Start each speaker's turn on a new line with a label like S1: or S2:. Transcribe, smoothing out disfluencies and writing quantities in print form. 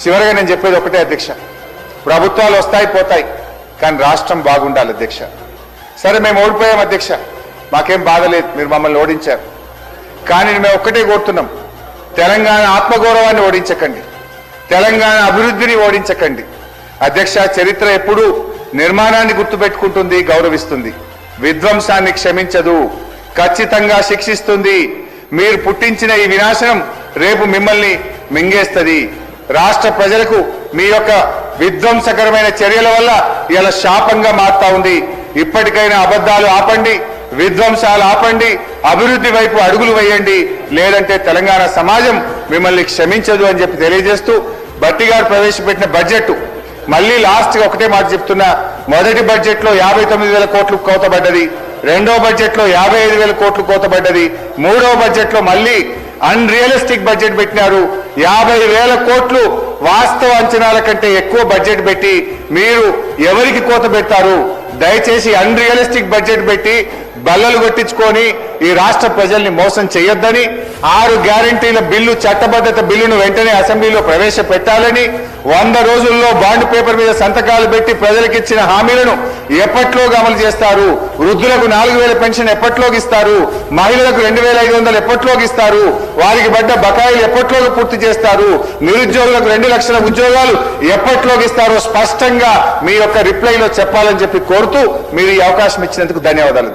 S1: చివరిగా నేను చెప్పేది ఒకటే అధ్యక్ష, ప్రభుత్వాలు వస్తాయి పోతాయి, కానీ రాష్ట్రం బాగుండాలి అధ్యక్ష. సరే మేము ఓడిపోయాం అధ్యక్ష, మాకేం బాధ లేదు, మీరు మమ్మల్ని ఓడించారు. కానీ మేము ఒక్కటే కోరుతున్నాం, తెలంగాణ ఆత్మగౌరవాన్ని ఓడించకండి, తెలంగాణ అభివృద్ధిని ఓడించకండి. అధ్యక్ష, చరిత్ర ఎప్పుడూ నిర్మాణాన్ని గుర్తుపెట్టుకుంటుంది, గౌరవిస్తుంది, విధ్వంసాన్ని క్షమించదు, ఖచ్చితంగా శిక్షిస్తుంది. మీరు పుట్టించిన ఈ వినాశనం రేపు మిమ్మల్ని మింగేస్తుంది. రాష్ట్ర ప్రజలకు మీ యొక్క విధ్వంసకరమైన చర్యల వల్ల ఇలా శాపంగా మారుతా ఉంది. ఇప్పటికైనా అబద్ధాలు ఆపండి, విధ్వంసాలు ఆపండి, అభివృద్ధి వైపు అడుగులు వేయండి, లేదంటే తెలంగాణ సమాజం మిమ్మల్ని క్షమించదు అని చెప్పి తెలియజేస్తూ, భట్టి గారు ప్రవేశపెట్టిన బడ్జెట్ మళ్ళీ లాస్ట్గా ఒకటే మాట చెప్తున్నా, మొదటి బడ్జెట్లో 59,000 కోట్లు కోతబడ్డది, రెండో బడ్జెట్లో 55,000 కోట్లు కోతబడ్డది, మూడో బడ్జెట్లో మళ్ళీ అన్రియలిస్టిక్ బడ్జెట్ పెట్టినారు. 50,000 కోట్లు వాస్తవ అంచనాల కంటే ఎక్కువ బడ్జెట్ పెట్టి మీరు ఎవరికి కోత పెడతారు? దయచేసి అన్రియలిస్టిక్ బడ్జెట్ పెట్టి బల్లలు కొట్టించుకొని ఈ రాష్ట్ర ప్రజల్ని మోసం చేయొద్దని, 6 గ్యారంటీల బిల్లు చట్టబద్ధత బిల్లును వెంటనే అసెంబ్లీలో ప్రవేశపెట్టాలని, 100 రోజుల్లో బాండ్ పేపర్ మీద సంతకాలు పెట్టి ప్రజలకు ఇచ్చిన హామీలను ఎప్పట్లోగా అమలు చేస్తారు? వృద్ధులకు 4,000 పెన్షన్ ఎప్పట్లోకి ఇస్తారు? మహిళలకు 2,500 ఎప్పట్లోకి ఇస్తారు? వారికి పడ్డ బకాయిలు ఎప్పట్లోకి పూర్తి చేస్తారు? నిరుద్యోగులకు 2 లక్షల ఉద్యోగాలు ఎప్పట్లోకి ఇస్తారో స్పష్టంగా మీ యొక్క రిప్లైలో చెప్పాలని చెప్పి కోరుతూ మీరు ఈ అవకాశం ఇచ్చినందుకు ధన్యవాదాలు.